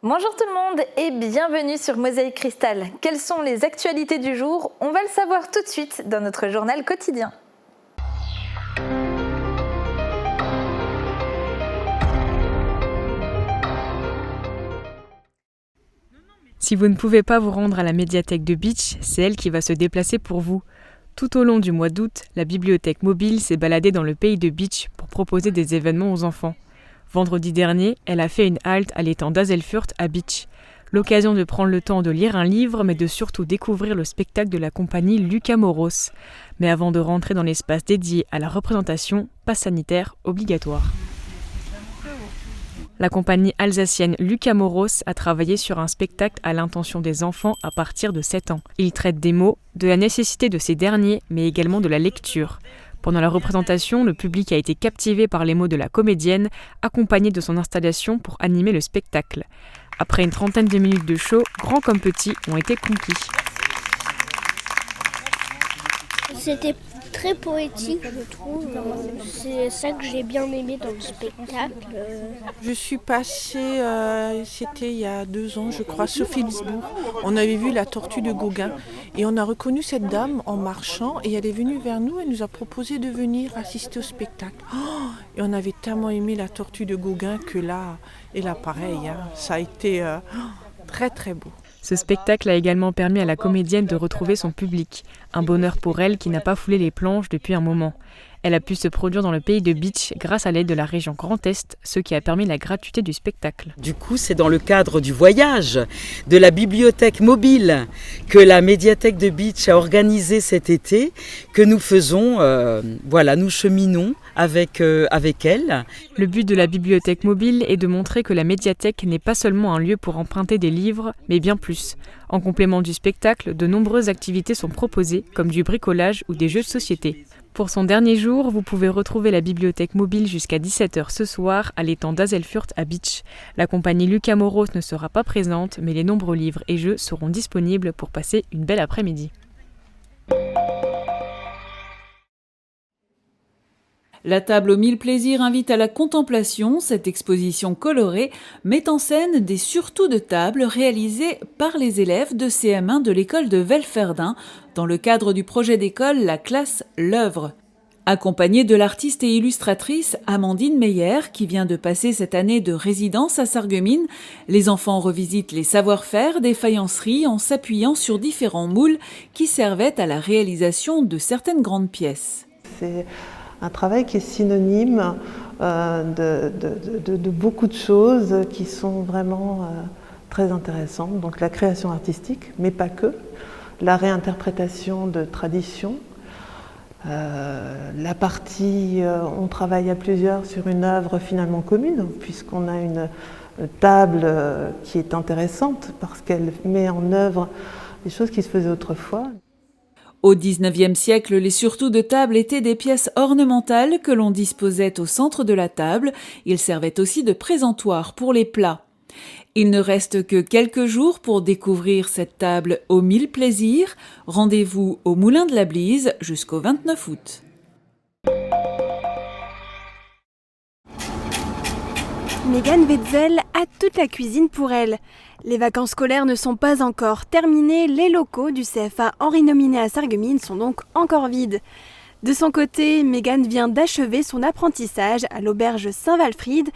Bonjour tout le monde et bienvenue sur Mosaïque Cristal. Quelles sont les actualités du jour? On va le savoir tout de suite dans notre journal quotidien. Si vous ne pouvez pas vous rendre à la médiathèque de Bitche, c'est elle qui va se déplacer pour vous. Tout au long du mois d'août, la bibliothèque mobile s'est baladée dans le pays de Bitche pour proposer des événements aux enfants. Vendredi dernier, elle a fait une halte à l'étang d'Hazelfurt à Bitche. L'occasion de prendre le temps de lire un livre, mais de surtout découvrir le spectacle de la compagnie Lucas Moros. Mais avant de rentrer dans l'espace dédié à la représentation, passe sanitaire obligatoire. La compagnie alsacienne Lucas Moros a travaillé sur un spectacle à l'intention des enfants à partir de 7 ans. Il traite des mots, de la nécessité de ces derniers, mais également de la lecture. Pendant la représentation, le public a été captivé par les mots de la comédienne, accompagnée de son installation pour animer le spectacle. Après une trentaine de minutes de show, grands comme petits ont été conquis. C'était très poétique, je trouve. C'est ça que j'ai bien aimé dans le spectacle. Je suis passée, c'était il y a 2 ans, je crois, sur Philipsbourg. On avait vu la tortue de Gauguin et on a reconnu cette dame en marchant et elle est venue vers nous et nous a proposé de venir assister au spectacle. Et on avait tellement aimé la tortue de Gauguin que là, et là pareil, ça a été très très beau. Ce spectacle a également permis à la comédienne de retrouver son public, un bonheur pour elle qui n'a pas foulé les planches depuis un moment. Elle a pu se produire dans le pays de Bitche grâce à l'aide de la région Grand Est, ce qui a permis la gratuité du spectacle. Du coup, c'est dans le cadre du voyage de la bibliothèque mobile que la médiathèque de Bitche a organisé cet été, que nous faisons, nous cheminons avec elle. Le but de la bibliothèque mobile est de montrer que la médiathèque n'est pas seulement un lieu pour emprunter des livres, mais bien plus. En complément du spectacle, de nombreuses activités sont proposées, comme du bricolage ou des jeux de société. Pour son dernier jour, vous pouvez retrouver la bibliothèque mobile jusqu'à 17h ce soir à l'étang d'Hazelfurt à Bitche. La compagnie Lucas Moros ne sera pas présente, mais les nombreux livres et jeux seront disponibles pour passer une belle après-midi. La table aux 1000 plaisirs invite à la contemplation. Cette exposition colorée met en scène des surtouts de table réalisés par les élèves de CM1 de l'école de Velferdin dans le cadre du projet d'école La classe L'œuvre. Accompagnée de l'artiste et illustratrice Amandine Meyer, qui vient de passer cette année de résidence à Sarreguemines, les enfants revisitent les savoir-faire des faïenceries en s'appuyant sur différents moules qui servaient à la réalisation de certaines grandes pièces. C'est un travail qui est synonyme de beaucoup de choses qui sont vraiment très intéressantes. Donc la création artistique, mais pas que, la réinterprétation de traditions, la partie on travaille à plusieurs sur une œuvre finalement commune, puisqu'on a une table qui est intéressante parce qu'elle met en œuvre des choses qui se faisaient autrefois. Au XIXe siècle, les surtouts de table étaient des pièces ornementales que l'on disposait au centre de la table. Ils servaient aussi de présentoir pour les plats. Il ne reste que quelques jours pour découvrir cette table aux 1000 plaisirs. Rendez-vous au Moulin de la Blise jusqu'au 29 août. Megan Wetzel a toute la cuisine pour elle. Les vacances scolaires ne sont pas encore terminées, les locaux du CFA Henri Nominet à Sarreguemines sont donc encore vides. De son côté, Megan vient d'achever son apprentissage à l'auberge Saint-Walfried.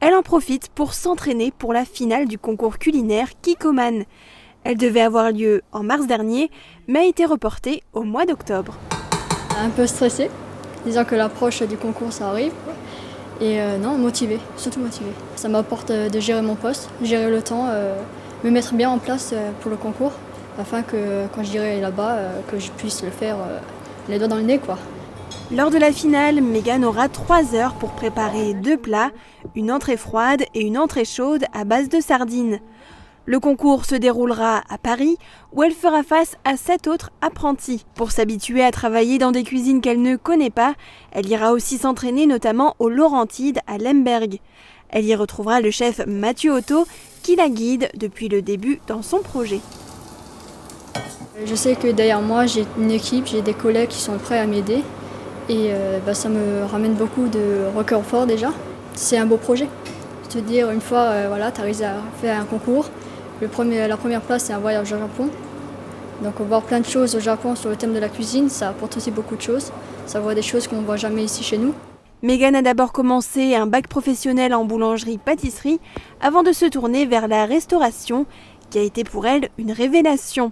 Elle en profite pour s'entraîner pour la finale du concours culinaire Kikoman. Elle devait avoir lieu en mars dernier, mais a été reportée au mois d'octobre. Un peu stressée, disant que l'approche du concours ça arrive. Et non, motivée, surtout motivée. Ça m'apporte de gérer mon poste, gérer le temps, me mettre bien en place pour le concours, afin que quand j'irai là-bas, que je puisse le faire les doigts dans le nez, quoi. Lors de la finale, Megan aura 3 heures pour préparer 2 plats, une entrée froide et une entrée chaude à base de sardines. Le concours se déroulera à Paris, où elle fera face à 7 autres apprentis. Pour s'habituer à travailler dans des cuisines qu'elle ne connaît pas, elle ira aussi s'entraîner notamment aux Laurentides à Lemberg. Elle y retrouvera le chef Mathieu Otto, qui la guide depuis le début dans son projet. Je sais que derrière moi, j'ai une équipe, j'ai des collègues qui sont prêts à m'aider. Et ça me ramène beaucoup de réconfort déjà. C'est un beau projet. te dire une fois, voilà, tu arrives à faire un concours. La première place, c'est un voyage au Japon. Donc voir plein de choses au Japon sur le thème de la cuisine, ça apporte aussi beaucoup de choses. Ça voit des choses qu'on ne voit jamais ici chez nous. Megan a d'abord commencé un bac professionnel en boulangerie-pâtisserie avant de se tourner vers la restauration, qui a été pour elle une révélation.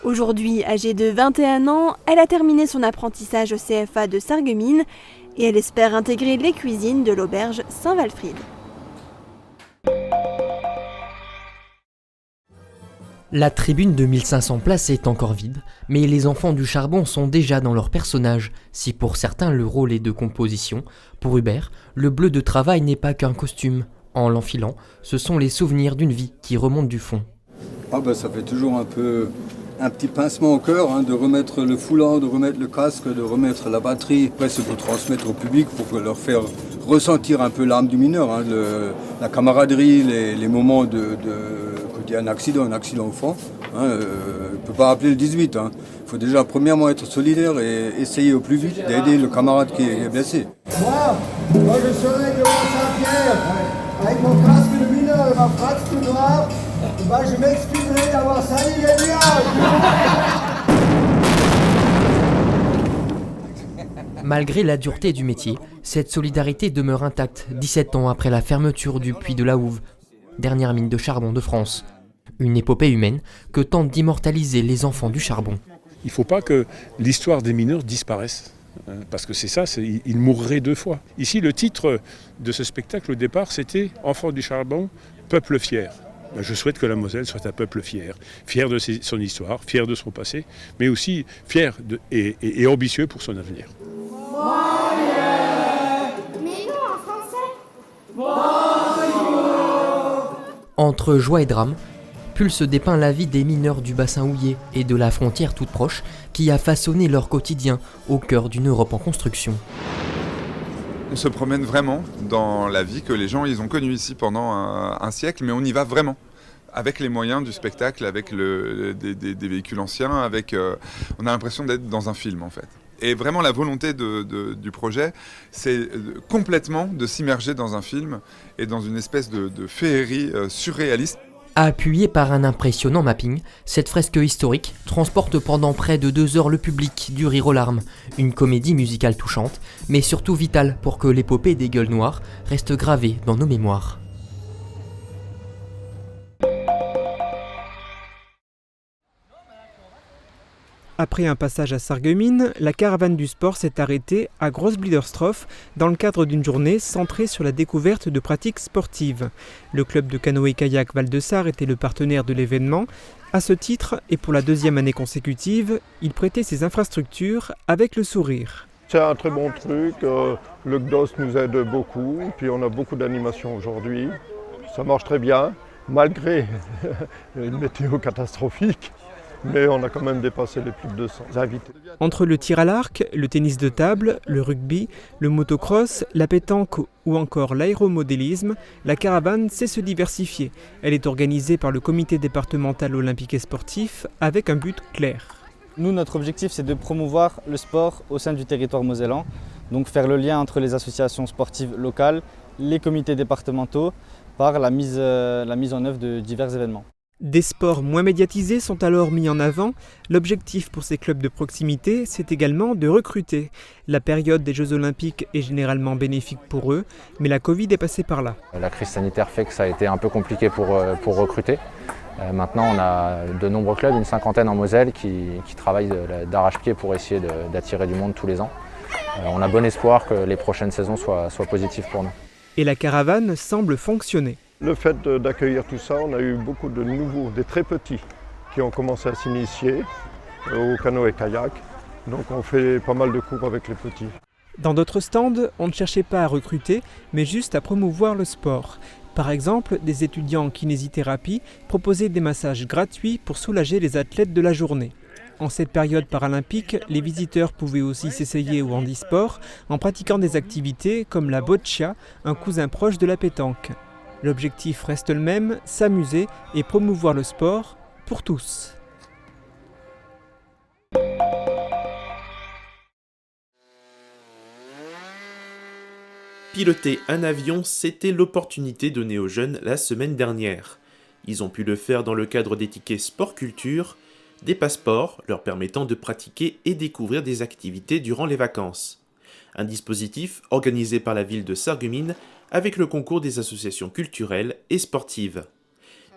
Aujourd'hui, âgée de 21 ans, elle a terminé son apprentissage au CFA de Sarreguemines et elle espère intégrer les cuisines de l'auberge Saint-Walfrid. La tribune de 1500 places est encore vide, mais les enfants du charbon sont déjà dans leur personnage. Si pour certains le rôle est de composition, pour Hubert, le bleu de travail n'est pas qu'un costume. En l'enfilant, ce sont les souvenirs d'une vie qui remontent du fond. Ça fait toujours un petit pincement au cœur, de remettre le foulard, de remettre le casque, de remettre la batterie. Après, c'est pour transmettre au public, pour leur faire ressentir un peu l'âme du mineur, la camaraderie, les moments quand il y a un accident au fond. On ne peut pas appeler le 18. Il faut déjà premièrement être solidaire et essayer au plus vite d'aider le camarade qui est blessé. Moi je serai devant Saint-Pierre avec mon casque de mineur et ma frappe tout noire. Je m'excuserai d'avoir sali les nuages. Malgré la dureté du métier, cette solidarité demeure intacte 17 ans après la fermeture du puits de la Houve, dernière mine de charbon de France. Une épopée humaine que tentent d'immortaliser les enfants du charbon. Il ne faut pas que l'histoire des mineurs disparaisse, parce que c'est ça, ils mourraient 2 fois. Ici, le titre de ce spectacle au départ, c'était « Enfants du charbon, peuple fier ». Je souhaite que la Moselle soit un peuple fier de son histoire, fier de son passé, mais aussi fier et ambitieux pour son avenir. Entre joie et drame, Pulse dépeint la vie des mineurs du bassin houiller et de la frontière toute proche qui a façonné leur quotidien au cœur d'une Europe en construction. On se promène vraiment dans la vie que les gens ils ont connue ici pendant un siècle, mais on y va vraiment. Avec les moyens du spectacle, avec des véhicules anciens, on a l'impression d'être dans un film en fait. Et vraiment la volonté du projet, c'est complètement de s'immerger dans un film et dans une espèce de féerie surréaliste. Appuyée par un impressionnant mapping, cette fresque historique transporte pendant près de 2 heures le public du rire aux larmes. Une comédie musicale touchante, mais surtout vitale pour que l'épopée des Gueules Noires reste gravée dans nos mémoires. Après un passage à Sarreguemines, la caravane du sport s'est arrêtée à Großbliedersdorf dans le cadre d'une journée centrée sur la découverte de pratiques sportives. Le club de canoë-kayak Val-de-Sarre était le partenaire de l'événement. À ce titre, et pour la 2e année consécutive, il prêtait ses infrastructures avec le sourire. C'est un très bon truc, le GDOS nous aide beaucoup, puis on a beaucoup d'animations aujourd'hui. Ça marche très bien, malgré une météo catastrophique. Mais on a quand même dépassé les plus de 200 invités. Entre le tir à l'arc, le tennis de table, le rugby, le motocross, la pétanque ou encore l'aéromodélisme, la caravane sait se diversifier. Elle est organisée par le comité départemental olympique et sportif avec un but clair. Nous, notre objectif, c'est de promouvoir le sport au sein du territoire mosellan. Donc faire le lien entre les associations sportives locales, les comités départementaux, par la mise en œuvre de divers événements. Des sports moins médiatisés sont alors mis en avant. L'objectif pour ces clubs de proximité, c'est également de recruter. La période des Jeux Olympiques est généralement bénéfique pour eux, mais la Covid est passée par là. La crise sanitaire fait que ça a été un peu compliqué pour recruter. Maintenant, on a de nombreux clubs, une 50aine en Moselle, qui travaillent d'arrache-pied pour essayer d'attirer du monde tous les ans. On a bon espoir que les prochaines saisons soient positives pour nous. Et la caravane semble fonctionner. Le fait d'accueillir tout ça, on a eu beaucoup de nouveaux, des très petits, qui ont commencé à s'initier au canoë-kayak. Donc on fait pas mal de cours avec les petits. Dans d'autres stands, on ne cherchait pas à recruter, mais juste à promouvoir le sport. Par exemple, des étudiants en kinésithérapie proposaient des massages gratuits pour soulager les athlètes de la journée. En cette période paralympique, les visiteurs pouvaient aussi s'essayer au handisport en pratiquant des activités comme la boccia, un cousin proche de la pétanque. L'objectif reste le même, s'amuser et promouvoir le sport pour tous. Piloter un avion, c'était l'opportunité donnée aux jeunes la semaine dernière. Ils ont pu le faire dans le cadre des tickets sport-culture, des passeports leur permettant de pratiquer et découvrir des activités durant les vacances. Un dispositif organisé par la ville de Sarreguemines avec le concours des associations culturelles et sportives.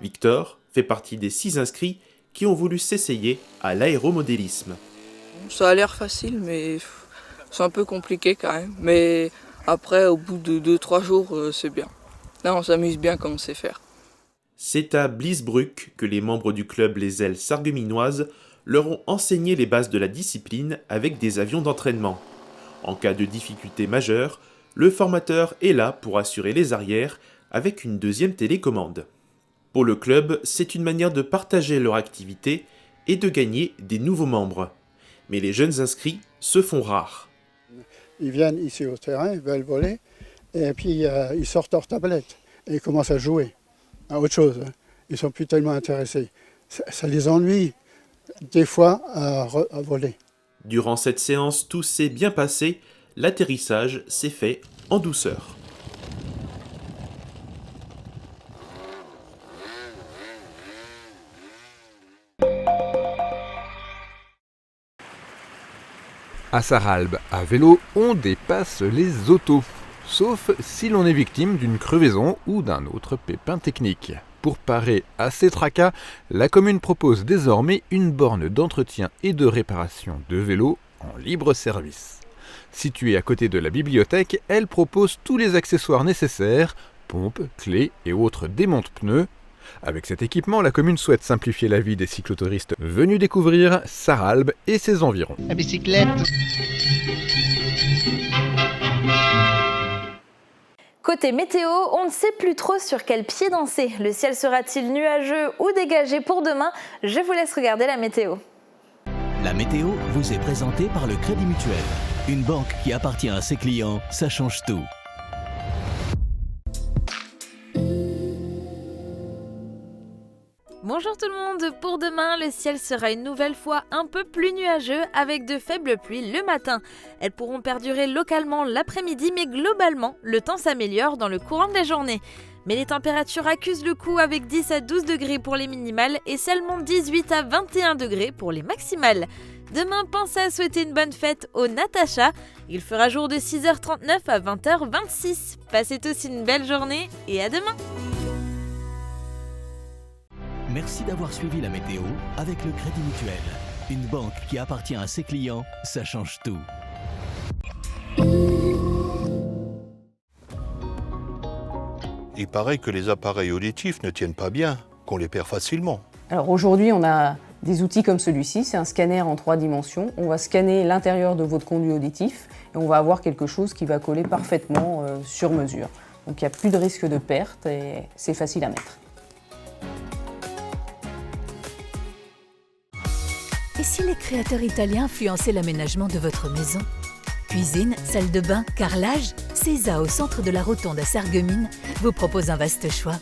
Victor fait partie des 6 inscrits qui ont voulu s'essayer à l'aéromodélisme. Ça a l'air facile, mais c'est un peu compliqué quand même. Mais après, au bout de 2-3 jours, c'est bien. Là, on s'amuse bien comme on sait faire. C'est à Blisbruck que les membres du club Les Ailes sarregueminoises leur ont enseigné les bases de la discipline avec des avions d'entraînement. En cas de difficulté majeure, le formateur est là pour assurer les arrières avec une deuxième télécommande. Pour le club, c'est une manière de partager leur activité et de gagner des nouveaux membres. Mais les jeunes inscrits se font rares. Ils viennent ici au terrain, ils veulent voler, et puis ils sortent leur tablette et ils commencent à jouer à autre chose. Ils ne sont plus tellement intéressés. Ça les ennuie des fois à voler. Durant cette séance, tout s'est bien passé. L'atterrissage s'est fait en douceur. À Sarralbe, à vélo, on dépasse les autos. Sauf si l'on est victime d'une crevaison ou d'un autre pépin technique. Pour parer à ces tracas, la commune propose désormais une borne d'entretien et de réparation de vélos en libre service. Située à côté de la bibliothèque, elle propose tous les accessoires nécessaires, pompes, clés et autres démonte-pneus. Avec cet équipement, la commune souhaite simplifier la vie des cyclotouristes venus découvrir Sarralbe et ses environs. La bicyclette. Côté météo, on ne sait plus trop sur quel pied danser. Le ciel sera-t-il nuageux ou dégagé pour demain? Je vous laisse regarder la météo. La météo vous est présentée par le Crédit Mutuel. Une banque qui appartient à ses clients, ça change tout. Bonjour tout le monde, pour demain, le ciel sera une nouvelle fois un peu plus nuageux avec de faibles pluies le matin. Elles pourront perdurer localement l'après-midi, mais globalement, le temps s'améliore dans le courant de la journée. Mais les températures accusent le coup avec 10 à 12 degrés pour les minimales et seulement 18 à 21 degrés pour les maximales. Demain, pensez à souhaiter une bonne fête au Natacha. Il fera jour de 6h39 à 20h26. Passez tous une belle journée et à demain. Merci d'avoir suivi la météo avec le Crédit Mutuel. Une banque qui appartient à ses clients, ça change tout. Il paraît que les appareils auditifs ne tiennent pas bien, qu'on les perd facilement. Alors aujourd'hui, on a des outils comme celui-ci, c'est un scanner en 3 dimensions. On va scanner l'intérieur de votre conduit auditif et on va avoir quelque chose qui va coller parfaitement sur mesure. Donc il n'y a plus de risque de perte et c'est facile à mettre. Et si les créateurs italiens influençaient l'aménagement de votre maison? Cuisine, salle de bain, carrelage, Cesa au centre de la Rotonde à Sarreguemines vous propose un vaste choix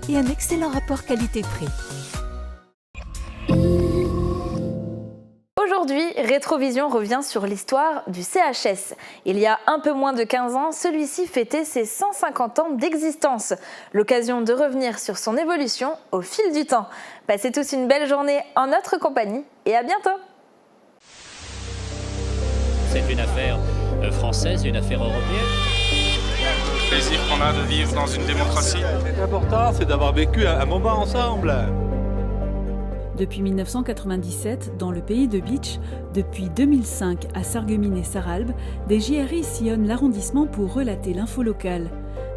et un excellent rapport qualité-prix. Aujourd'hui, Rétrovision revient sur l'histoire du CHS. Il y a un peu moins de 15 ans, celui-ci fêtait ses 150 ans d'existence. L'occasion de revenir sur son évolution au fil du temps. Passez tous une belle journée en notre compagnie et à bientôt. C'est une affaire française, une affaire européenne. Le plaisir qu'on a de vivre dans une démocratie. L'important, c'est d'avoir vécu un moment ensemble. Depuis 1997, dans le pays de Bitche, depuis 2005 à Sarreguemines et Sarralbe, des JRI sillonnent l'arrondissement pour relater l'info locale.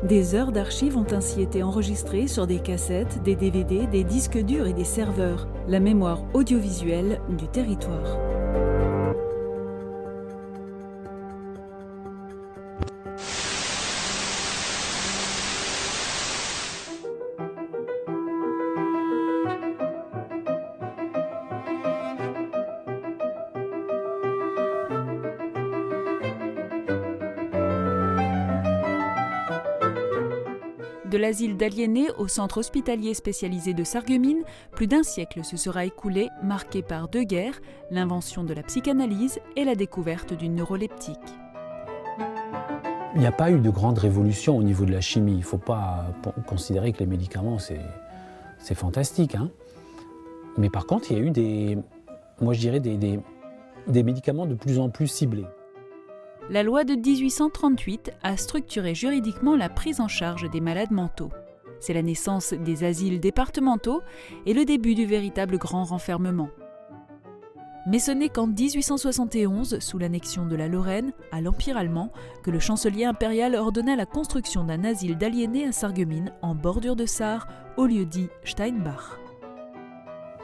Des heures d'archives ont ainsi été enregistrées sur des cassettes, des DVD, des disques durs et des serveurs. La mémoire audiovisuelle du territoire. De l'asile d'aliénés au centre hospitalier spécialisé de Sarreguemines, plus d'un siècle se sera écoulé, marqué par 2 guerres, l'invention de la psychanalyse et la découverte du neuroleptique. Il n'y a pas eu de grande révolution au niveau de la chimie. Il ne faut pas considérer que les médicaments, c'est fantastique. Hein. Mais par contre, il y a eu des médicaments de plus en plus ciblés. La loi de 1838 a structuré juridiquement la prise en charge des malades mentaux. C'est la naissance des asiles départementaux et le début du véritable grand renfermement. Mais ce n'est qu'en 1871, sous l'annexion de la Lorraine à l'Empire allemand, que le chancelier impérial ordonna la construction d'un asile d'aliénés à Sarreguemines, en bordure de Sarre, au lieu dit Steinbach.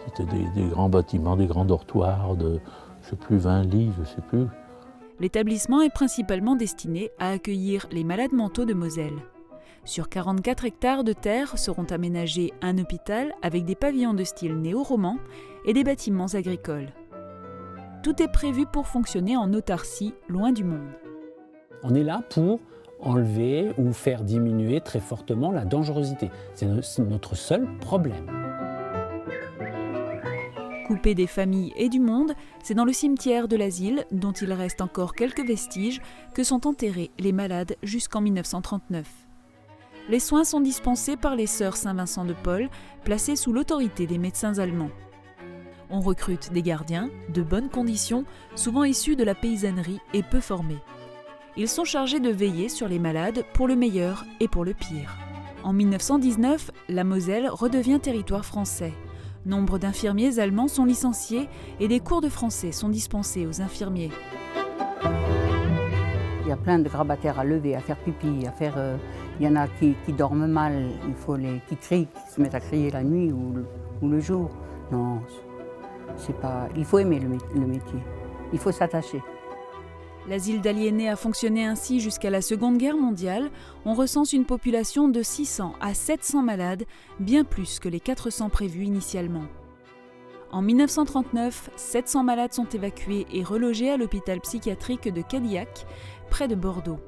C'était des grands bâtiments, des grands dortoirs de, 20 lits, je ne sais plus. L'établissement est principalement destiné à accueillir les malades mentaux de Moselle. Sur 44 hectares de terre seront aménagés un hôpital avec des pavillons de style néo-roman et des bâtiments agricoles. Tout est prévu pour fonctionner en autarcie, loin du monde. On est là pour enlever ou faire diminuer très fortement la dangerosité. C'est notre seul problème. Coupés des familles et du monde, c'est dans le cimetière de l'asile, dont il reste encore quelques vestiges, que sont enterrés les malades jusqu'en 1939. Les soins sont dispensés par les sœurs Saint-Vincent de Paul, placées sous l'autorité des médecins allemands. On recrute des gardiens, de bonnes conditions, souvent issus de la paysannerie et peu formés. Ils sont chargés de veiller sur les malades pour le meilleur et pour le pire. En 1919, la Moselle redevient territoire français. Nombre d'infirmiers allemands sont licenciés et des cours de français sont dispensés aux infirmiers. Il y a plein de grabataires à lever, à faire pipi, il y en a qui dorment mal, qui crient, qui se mettent à crier la nuit ou le jour. Non, c'est pas. Il faut aimer le métier, il faut s'attacher. L'asile d'aliénés a fonctionné ainsi jusqu'à la Seconde Guerre mondiale. On recense une population de 600 à 700 malades, bien plus que les 400 prévus initialement. En 1939, 700 malades sont évacués et relogés à l'hôpital psychiatrique de Cadillac, près de Bordeaux.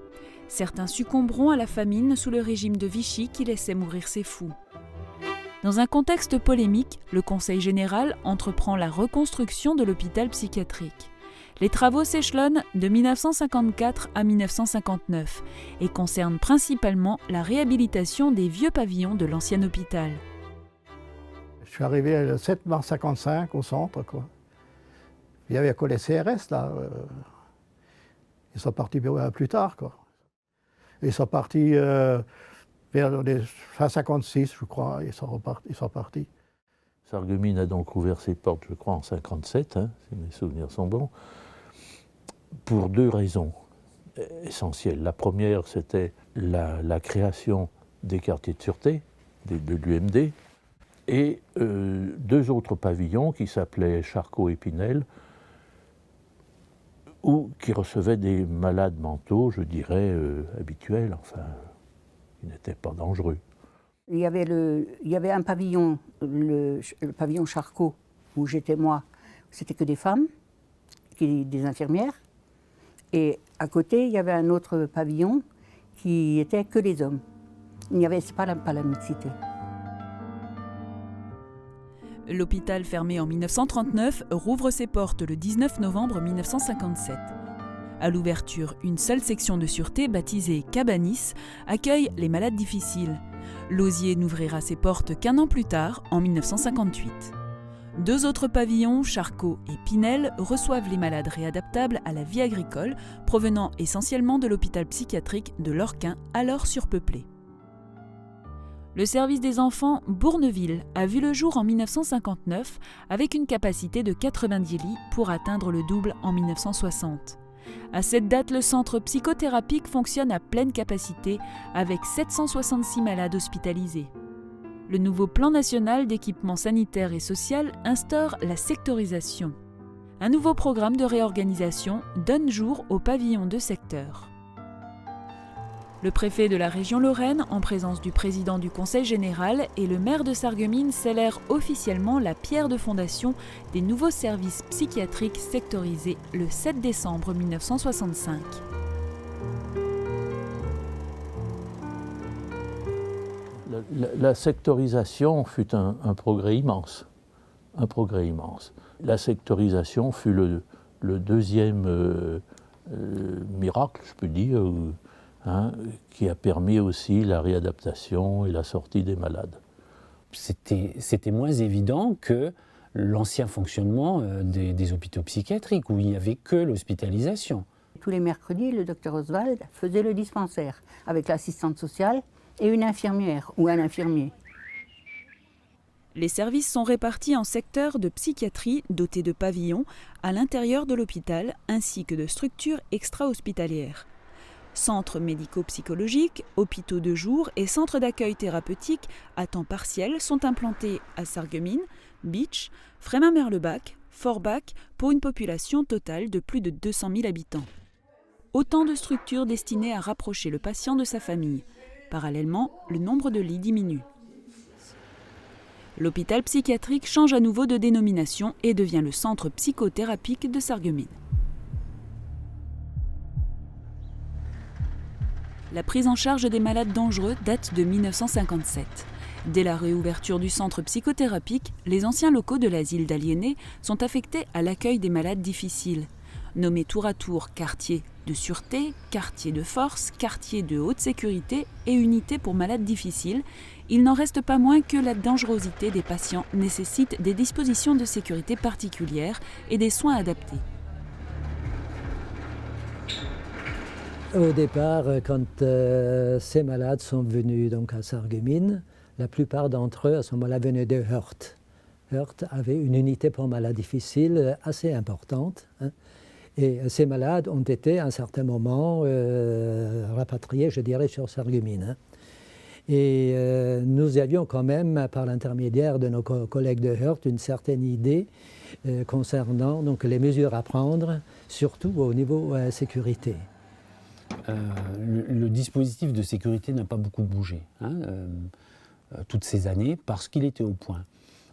Certains succomberont à la famine sous le régime de Vichy qui laissait mourir ses fous. Dans un contexte polémique, le Conseil général entreprend la reconstruction de l'hôpital psychiatrique. Les travaux s'échelonnent de 1954 à 1959 et concernent principalement la réhabilitation des vieux pavillons de l'ancien hôpital. Je suis arrivé le 7 mars 1955 au centre, quoi. Il n'y avait que les CRS, là. Ils sont partis plus tard, quoi. Ils sont partis vers les fin 56, je crois, ils sont partis. Sarreguemines a donc ouvert ses portes, je crois, en 1957, si mes souvenirs sont bons, pour 2 raisons essentielles. La première, c'était la création des quartiers de sûreté, de l'UMD, et 2 autres pavillons qui s'appelaient Charcot et Pinel, ou qui recevaient des malades mentaux, je dirais, habituels, enfin, qui n'étaient pas dangereux. Il y avait un pavillon, le pavillon Charcot, où j'étais moi. C'était que des femmes, des infirmières. Et à côté, il y avait un autre pavillon qui était que les hommes. Il n'y avait pas la mixité. L'hôpital fermé en 1939 rouvre ses portes le 19 novembre 1957. À l'ouverture, une seule section de sûreté baptisée Cabanis accueille les malades difficiles. Lausier n'ouvrira ses portes qu'1 an plus tard, en 1958. 2 autres pavillons, Charcot et Pinel, reçoivent les malades réadaptables à la vie agricole, provenant essentiellement de l'hôpital psychiatrique de Lorquin, alors surpeuplé. Le service des enfants Bourneville a vu le jour en 1959 avec une capacité de 90 lits pour atteindre le double en 1960. À cette date, le centre psychothérapique fonctionne à pleine capacité avec 766 malades hospitalisés. Le nouveau plan national d'équipement sanitaire et social instaure la sectorisation. Un nouveau programme de réorganisation donne jour aux pavillons de secteur. Le préfet de la région Lorraine, en présence du président du Conseil général et le maire de Sarreguemines, scellèrent officiellement la pierre de fondation des nouveaux services psychiatriques sectorisés le 7 décembre 1965. La sectorisation fut un progrès immense. Un progrès immense. La sectorisation fut le deuxième miracle, je peux dire, qui a permis aussi la réadaptation et la sortie des malades. C'était moins évident que l'ancien fonctionnement des hôpitaux psychiatriques, où il n'y avait que l'hospitalisation. Tous les mercredis, le docteur Oswald faisait le dispensaire avec l'assistante sociale et une infirmière ou un infirmier. Les services sont répartis en secteurs de psychiatrie dotés de pavillons à l'intérieur de l'hôpital ainsi que de structures extra-hospitalières. Centres médico-psychologiques, hôpitaux de jour et centres d'accueil thérapeutique à temps partiel sont implantés à Sarreguemines, Bitche, Frémin-Merlebach, Forbach pour une population totale de plus de 200 000 habitants. Autant de structures destinées à rapprocher le patient de sa famille. Parallèlement, le nombre de lits diminue. L'hôpital psychiatrique change à nouveau de dénomination et devient le centre psychothérapique de Sarreguemines. La prise en charge des malades dangereux date de 1957. Dès la réouverture du centre psychothérapique, les anciens locaux de l'asile d'aliénés sont affectés à l'accueil des malades difficiles. Nommés tour à tour quartier de sûreté, quartier de force, quartier de haute sécurité et unité pour malades difficiles, il n'en reste pas moins que la dangerosité des patients nécessite des dispositions de sécurité particulières et des soins adaptés. Au départ, quand ces malades sont venus donc à Sarreguemines, la plupart d'entre eux, à ce moment-là, venaient de Heurt. Heurt avait une unité pour malades difficiles assez importante. Et ces malades ont été, à un certain moment, rapatriés, je dirais, sur Sarreguemines. Et nous avions quand même, par l'intermédiaire de nos collègues de Heurt, une certaine idée concernant donc, les mesures à prendre, surtout au niveau sécurité. Le dispositif de sécurité n'a pas beaucoup bougé toutes ces années parce qu'il était au point.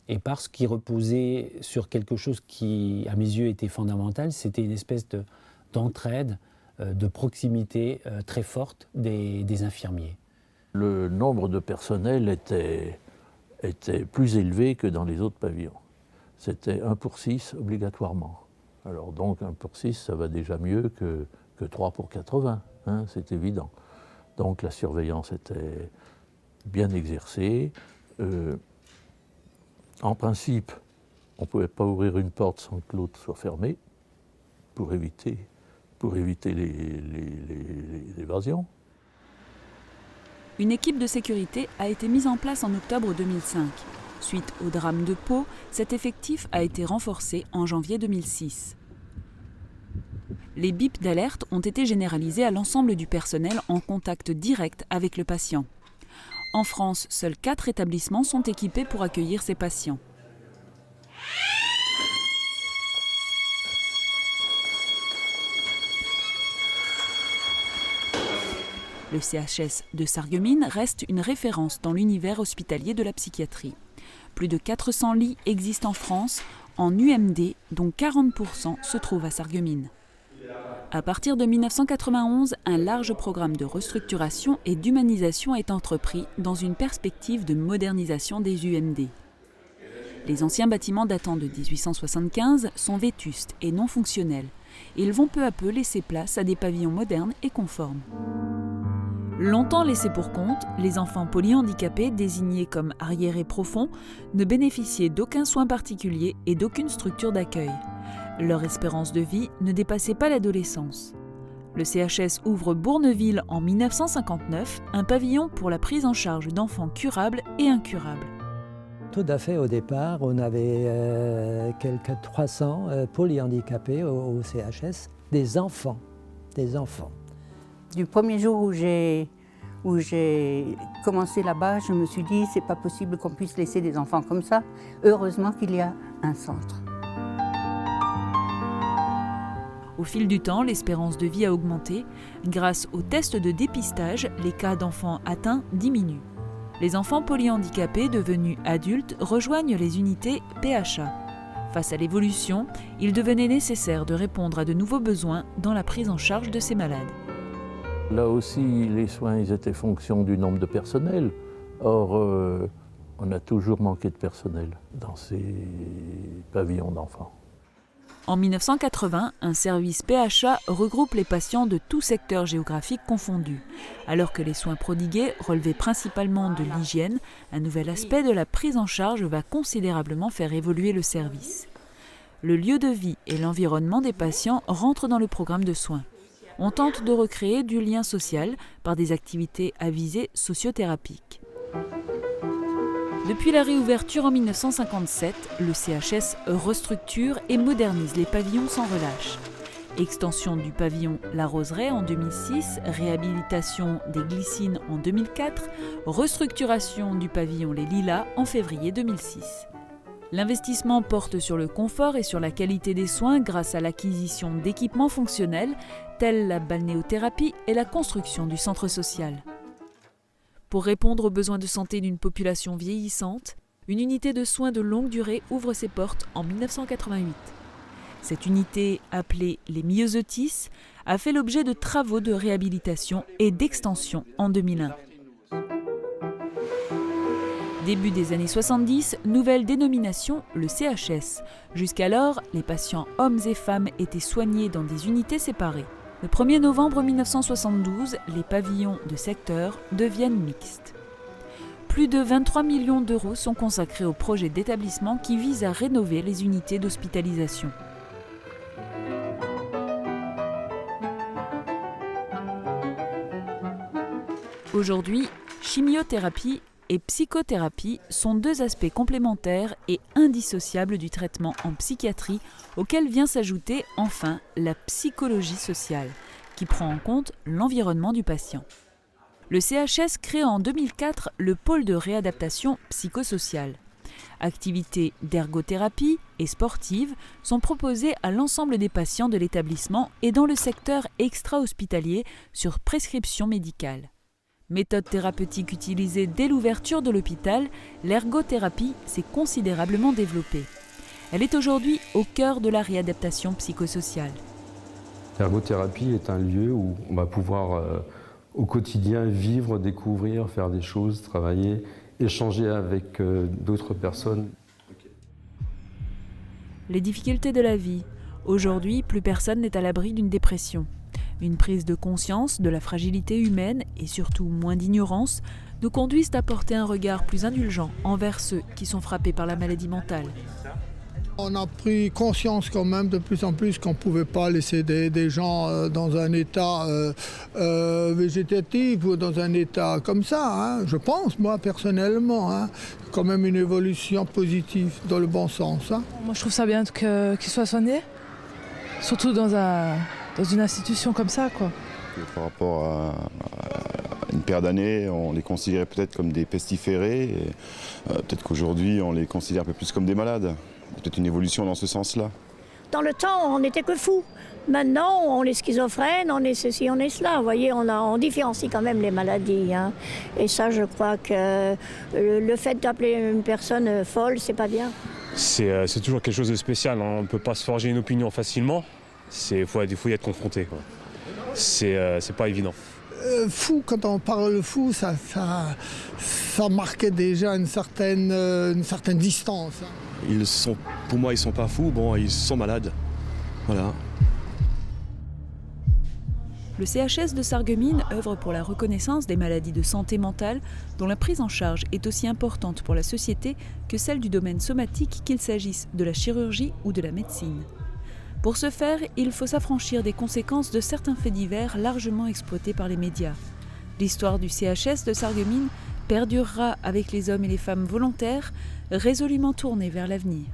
Et parce qu'il reposait sur quelque chose qui, à mes yeux, était fondamental, c'était une espèce d'entraide, de proximité très forte des infirmiers. Le nombre de personnel était plus élevé que dans les autres pavillons. C'était 1 pour 6 obligatoirement. Alors donc 1 pour 6, ça va déjà mieux que 3 pour 80, c'est évident. Donc la surveillance était bien exercée. En principe, on ne pouvait pas ouvrir une porte sans que l'autre soit fermée pour éviter l'évasion. Une équipe de sécurité a été mise en place en octobre 2005. Suite au drame de Pau, cet effectif a été renforcé en janvier 2006. Les bips d'alerte ont été généralisés à l'ensemble du personnel en contact direct avec le patient. En France, seuls 4 établissements sont équipés pour accueillir ces patients. Le CHS de Sarreguemines reste une référence dans l'univers hospitalier de la psychiatrie. Plus de 400 lits existent en France, en UMD, dont 40% se trouvent à Sarreguemines. À partir de 1991, un large programme de restructuration et d'humanisation est entrepris dans une perspective de modernisation des UMD. Les anciens bâtiments datant de 1875 sont vétustes et non fonctionnels. Ils vont peu à peu laisser place à des pavillons modernes et conformes. Longtemps laissés pour compte, les enfants polyhandicapés désignés comme arriérés profonds ne bénéficiaient d'aucun soin particulier et d'aucune structure d'accueil. Leur espérance de vie ne dépassait pas l'adolescence. Le CHS ouvre Bourneville en 1959, un pavillon pour la prise en charge d'enfants curables et incurables. Tout à fait, au départ, on avait quelques 300 polyhandicapés au CHS, des enfants. Du premier jour où j'ai commencé là-bas, je me suis dit, c'est pas possible qu'on puisse laisser des enfants comme ça. Heureusement qu'il y a un centre. Au fil du temps, l'espérance de vie a augmenté. Grâce aux tests de dépistage, les cas d'enfants atteints diminuent. Les enfants polyhandicapés devenus adultes rejoignent les unités PHA. Face à l'évolution, il devenait nécessaire de répondre à de nouveaux besoins dans la prise en charge de ces malades. Là aussi, les soins ils étaient fonction du nombre de personnel. Or, on a toujours manqué de personnel dans ces pavillons d'enfants. En 1980, un service PHA regroupe les patients de tout secteur géographique confondu. Alors que les soins prodigués relevaient principalement de l'hygiène, un nouvel aspect de la prise en charge va considérablement faire évoluer le service. Le lieu de vie et l'environnement des patients rentrent dans le programme de soins. On tente de recréer du lien social par des activités à visée sociothérapique. Depuis la réouverture en 1957, le CHS restructure et modernise les pavillons sans relâche. Extension du pavillon La Roseraie en 2006, réhabilitation des Glycines en 2004, restructuration du pavillon Les Lilas en février 2006. L'investissement porte sur le confort et sur la qualité des soins grâce à l'acquisition d'équipements fonctionnels tels la balnéothérapie et la construction du centre social. Pour répondre aux besoins de santé d'une population vieillissante, une unité de soins de longue durée ouvre ses portes en 1988. Cette unité, appelée les Myosotis, a fait l'objet de travaux de réhabilitation et d'extension en 2001. Début des années 70, nouvelle dénomination, le CHS. Jusqu'alors, les patients hommes et femmes étaient soignés dans des unités séparées. Le 1er novembre 1972, les pavillons de secteur deviennent mixtes. Plus de 23 millions d'euros sont consacrés au projet d'établissement qui vise à rénover les unités d'hospitalisation. Aujourd'hui, chimiothérapie et psychothérapie sont deux aspects complémentaires et indissociables du traitement en psychiatrie, auquel vient s'ajouter enfin la psychologie sociale, qui prend en compte l'environnement du patient. Le CHS crée en 2004 le pôle de réadaptation psychosociale. Activités d'ergothérapie et sportives sont proposées à l'ensemble des patients de l'établissement et dans le secteur extra-hospitalier sur prescription médicale. Méthode thérapeutique utilisée dès l'ouverture de l'hôpital, l'ergothérapie s'est considérablement développée. Elle est aujourd'hui au cœur de la réadaptation psychosociale. L'ergothérapie est un lieu où on va pouvoir au quotidien vivre, découvrir, faire des choses, travailler, échanger avec d'autres personnes. Les difficultés de la vie. Aujourd'hui, plus personne n'est à l'abri d'une dépression. Une prise de conscience de la fragilité humaine et surtout moins d'ignorance nous conduisent à porter un regard plus indulgent envers ceux qui sont frappés par la maladie mentale. On a pris conscience quand même de plus en plus qu'on ne pouvait pas laisser des gens dans un état végétatif ou dans un état comme ça, hein. Je pense, moi, personnellement, hein, quand même une évolution positive dans le bon sens. Hein. Moi, je trouve ça bien qu'ils soient soignés, surtout dans une institution comme ça, quoi. Par rapport à une paire d'années, on les considérait peut-être comme des pestiférés. Peut-être qu'aujourd'hui, on les considère un peu plus comme des malades. Peut-être une évolution dans ce sens-là. Dans le temps, on n'était que fous. Maintenant, on est schizophrène, on est ceci, on est cela. Vous voyez, on différencie quand même les maladies. Hein. Et ça, je crois que le fait d'appeler une personne folle, c'est pas bien. C'est toujours quelque chose de spécial. Hein. On ne peut pas se forger une opinion facilement. Il faut y être confronté. Quoi. C'est pas évident. Fou, quand on parle de fou, ça marquait déjà une certaine distance. Hein. Pour moi, ils sont pas fous, bon, ils sont malades. Voilà. Le CHS de Sarreguemines œuvre pour la reconnaissance des maladies de santé mentale dont la prise en charge est aussi importante pour la société que celle du domaine somatique, qu'il s'agisse de la chirurgie ou de la médecine. Pour ce faire, il faut s'affranchir des conséquences de certains faits divers largement exploités par les médias. L'histoire du CHS de Sarreguemines perdurera avec les hommes et les femmes volontaires, résolument tournés vers l'avenir.